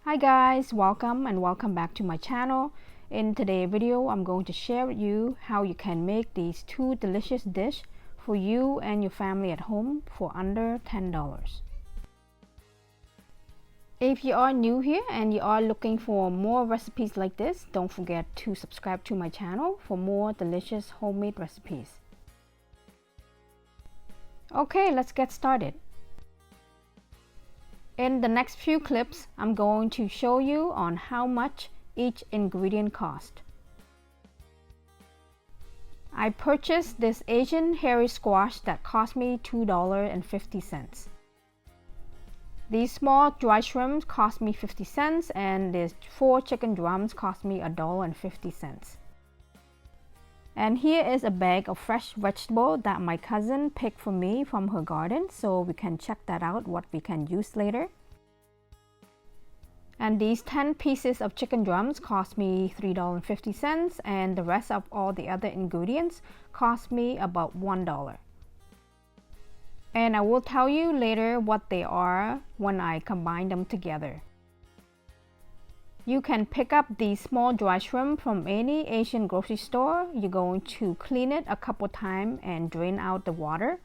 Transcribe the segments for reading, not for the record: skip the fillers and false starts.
Hi guys, welcome back to my channel. In today's video, I'm going to share with you how you can make these two delicious dishes for you and your family at home for under $10. If you are new here and you are looking for more recipes like this, don't forget to subscribe to my channel for more delicious homemade recipes. Okay, let's get started. In the next few clips, I'm going to show you on how much each ingredient cost. I purchased this Asian hairy squash that cost me $2.50. These small dry shrimps cost me 50 cents and these 4 chicken drums cost me $1.50. And here is a bag of fresh vegetable that my cousin picked for me from her garden, so we can check that out what we can use later. And these 10 pieces of chicken drums cost me $3.50 and the rest of all the other ingredients cost me about $1. And I will tell you later what they are when I combine them together. You can pick up the small dry shrimp from any Asian grocery store. You're going to clean it a couple times and drain out the water.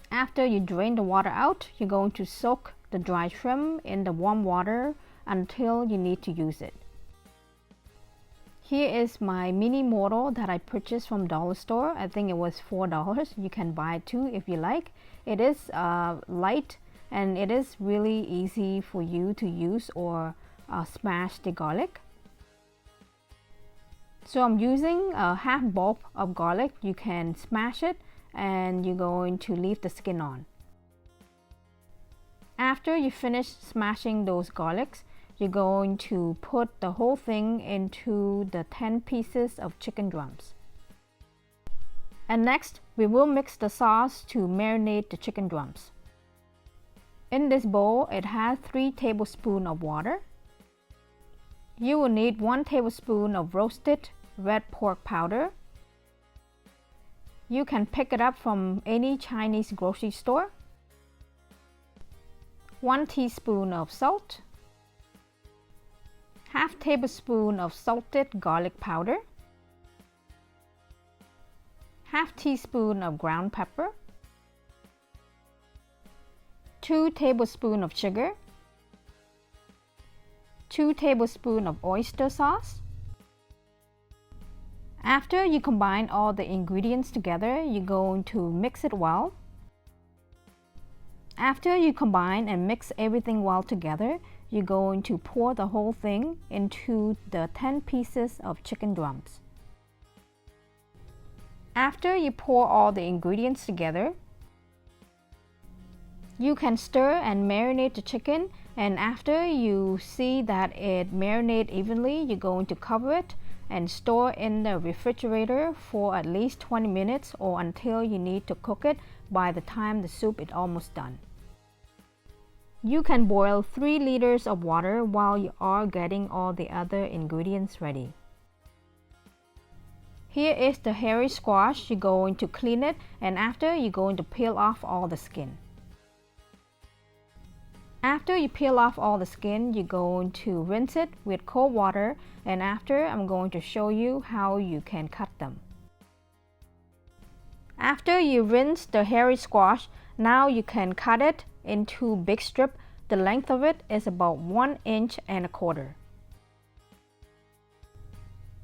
After you drain the water out, you're going to soak the dry shrimp in the warm water until you need to use it. Here is my mini mortar that I purchased from dollar store. I think it was $4. You can buy it too if you like. It is light and it is really easy for you to use or smash the garlic. So I'm using a half bulb of garlic. You can smash it and you're going to leave the skin on. After you finish smashing those garlics, you're going to put the whole thing into the 10 pieces of chicken drums. And next, we will mix the sauce to marinate the chicken drums. In this bowl, it has 3 tablespoons of water. You will need 1 tablespoon of roasted red pork powder. You can pick it up from any Chinese grocery store. 1 teaspoon of salt. Half tablespoon of salted garlic powder. Half teaspoon of ground pepper. 2 tablespoons of sugar, 2 tablespoons of oyster sauce. After you combine all the ingredients together, you're going to mix it well. After you combine and mix everything well together, you're going to pour the whole thing into the 10 pieces of chicken drums. After you pour all the ingredients together, you can stir and marinate the chicken, and after you see that it marinates evenly, you're going to cover it and store in the refrigerator for at least 20 minutes or until you need to cook it by the time the soup is almost done. You can boil 3 liters of water while you are getting all the other ingredients ready. Here is the hairy squash. You're going to clean it, and after you're going to peel off all the skin. After you peel off all the skin, you're going to rinse it with cold water, and after I'm going to show you how you can cut them. After you rinse the hairy squash, now you can cut it into big strips. The length of it is about 1.25 inches.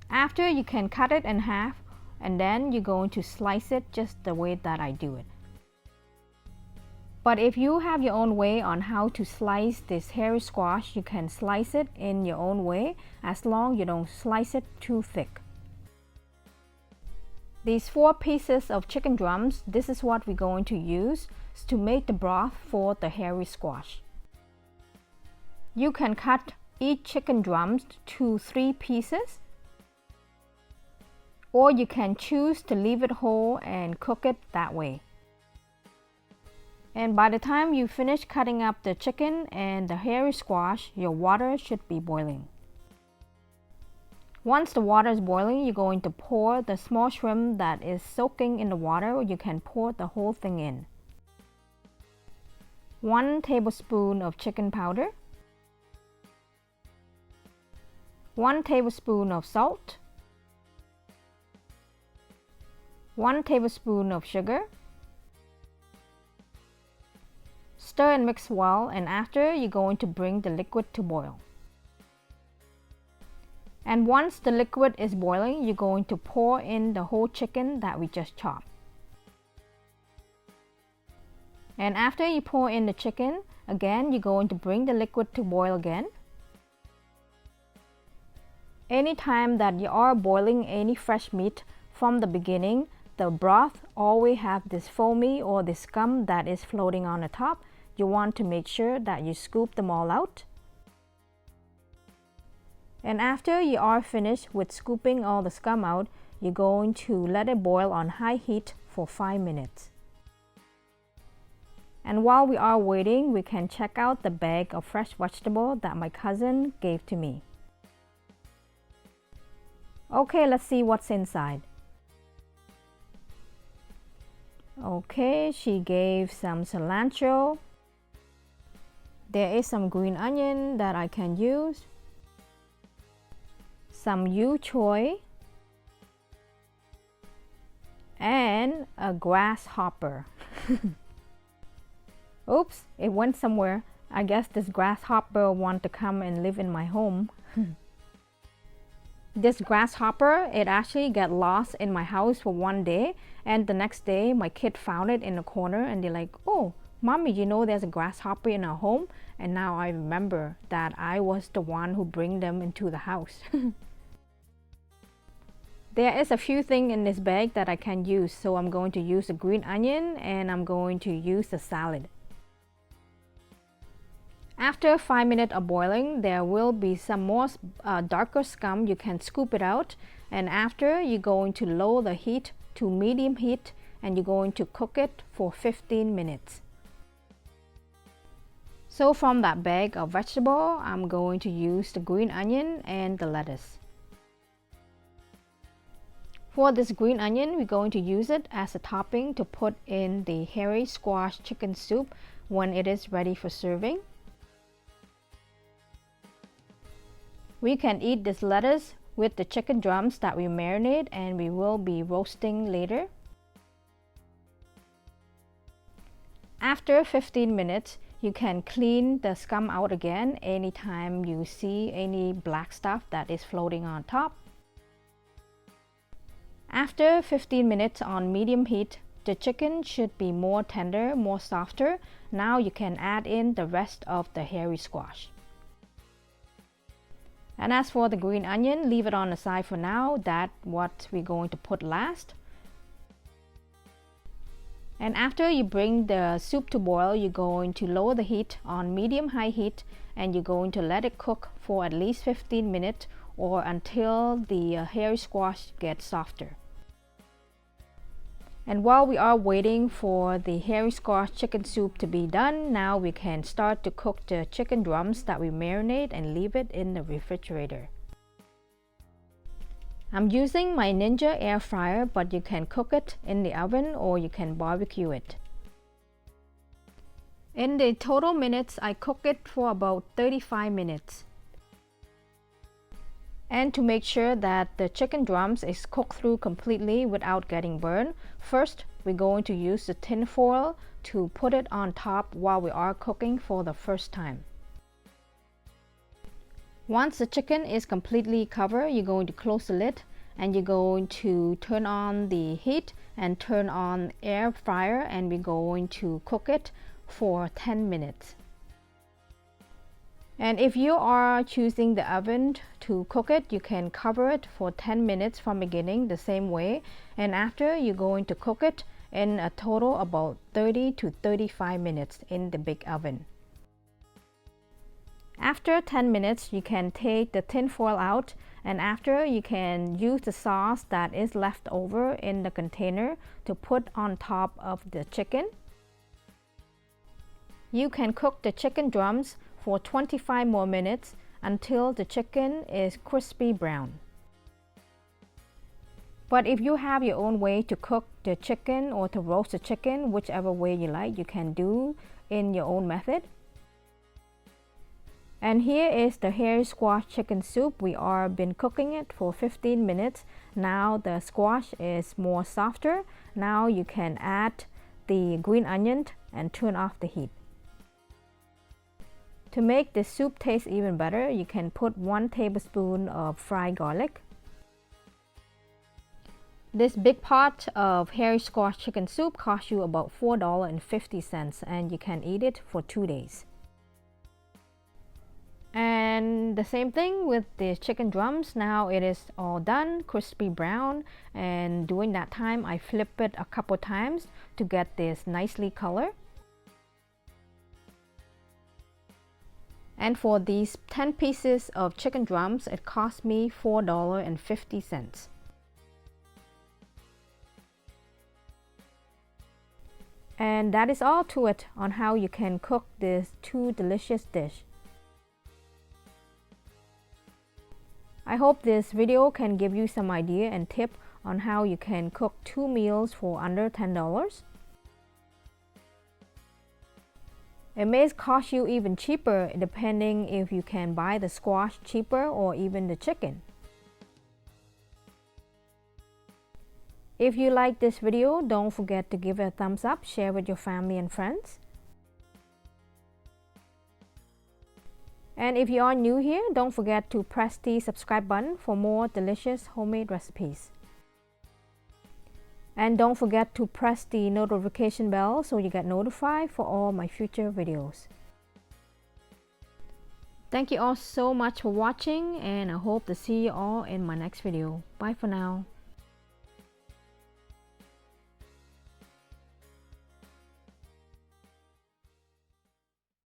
After you can cut it in half, and then you're going to slice it just the way that I do it. But if you have your own way on how to slice this hairy squash, you can slice it in your own way as long as you don't slice it too thick. These 4 pieces of chicken drums, this is what we're going to use to make the broth for the hairy squash. You can cut each chicken drums to 3 pieces, or you can choose to leave it whole and cook it that way. And by the time you finish cutting up the chicken and the hairy squash, your water should be boiling. Once the water is boiling, you're going to pour the small shrimp that is soaking in the water. You can pour the whole thing in. 1 tablespoon of chicken powder, 1 tablespoon of salt, 1 tablespoon of sugar. Stir and mix well, and after you're going to bring the liquid to boil. And once the liquid is boiling, you're going to pour in the whole chicken that we just chopped. And after you pour in the chicken, again, you're going to bring the liquid to boil again. Anytime that you are boiling any fresh meat from the beginning, the broth always have this foamy or this scum that is floating on the top. You want to make sure that you scoop them all out. And after you are finished with scooping all the scum out, you're going to let it boil on high heat for 5 minutes. And while we are waiting, we can check out the bag of fresh vegetable that my cousin gave to me. Okay, let's see what's inside. Okay, she gave some cilantro. There is some green onion that I can use. Some yu choy. And a grasshopper. Oops, it went somewhere. I guess this grasshopper want to come and live in my home. This grasshopper, it actually got lost in my house for 1 day, and the next day my kid found it in the corner and they're like, "Oh, Mommy, you know there's a grasshopper in our home?" And now I remember that I was the one who bring them into the house. There is a few things in this bag that I can use, so I'm going to use the green onion and I'm going to use the salad. After 5 minutes of boiling, there will be some more darker scum. You can scoop it out, and after you're going to lower the heat to medium heat and you're going to cook it for 15 minutes. So from that bag of vegetable, I'm going to use the green onion and the lettuce. For this green onion, we're going to use it as a topping to put in the hairy squash chicken soup when it is ready for serving. We can eat this lettuce with the chicken drums that we marinate and we will be roasting later. After 15 minutes, you can clean the scum out again anytime you see any black stuff that is floating on top. After 15 minutes on medium heat, the chicken should be more tender, more softer. Now you can add in the rest of the hairy squash. And as for the green onion, leave it on the side for now. That's what we're going to put last. And after you bring the soup to boil, you're going to lower the heat on medium-high heat and you're going to let it cook for at least 15 minutes or until the hairy squash gets softer. And while we are waiting for the hairy squash chicken soup to be done, now we can start to cook the chicken drums that we marinate and leave it in the refrigerator. I'm using my Ninja air fryer, but you can cook it in the oven or you can barbecue it. In the total minutes, I cook it for about 35 minutes. And to make sure that the chicken drums is cooked through completely without getting burned, first we're going to use the tin foil to put it on top while we are cooking for the first time. Once the chicken is completely covered, you're going to close the lid and you're going to turn on the heat and turn on air fryer and we're going to cook it for 10 minutes. And if you are choosing the oven to cook it, you can cover it for 10 minutes from beginning the same way. And after, you're going to cook it in a total about 30 to 35 minutes in the big oven. After 10 minutes, you can take the tin foil out, and after you can use the sauce that is left over in the container to put on top of the chicken. You can cook the chicken drums for 25 more minutes until the chicken is crispy brown. But if you have your own way to cook the chicken or to roast the chicken, whichever way you like, you can do in your own method. And here is the hairy squash chicken soup. We are been cooking it for 15 minutes. Now the squash is more softer. Now you can add the green onion and turn off the heat. To make the soup taste even better, you can put 1 tablespoon of fried garlic. This big pot of hairy squash chicken soup costs you about $4.50 and you can eat it for 2 days. And the same thing with the chicken drums. Now it is all done, crispy brown, and during that time I flip it a couple times to get this nicely color. And for these 10 pieces of chicken drums, it cost me $4.50. And that is all to it on how you can cook this 2 delicious dish. I hope this video can give you some idea and tip on how you can cook 2 meals for under $10. It may cost you even cheaper depending if you can buy the squash cheaper or even the chicken. If you like this video, don't forget to give it a thumbs up, share with your family and friends. And if you are new here, don't forget to press the subscribe button for more delicious homemade recipes. And don't forget to press the notification bell so you get notified for all my future videos. Thank you all so much for watching, and I hope to see you all in my next video. Bye for now.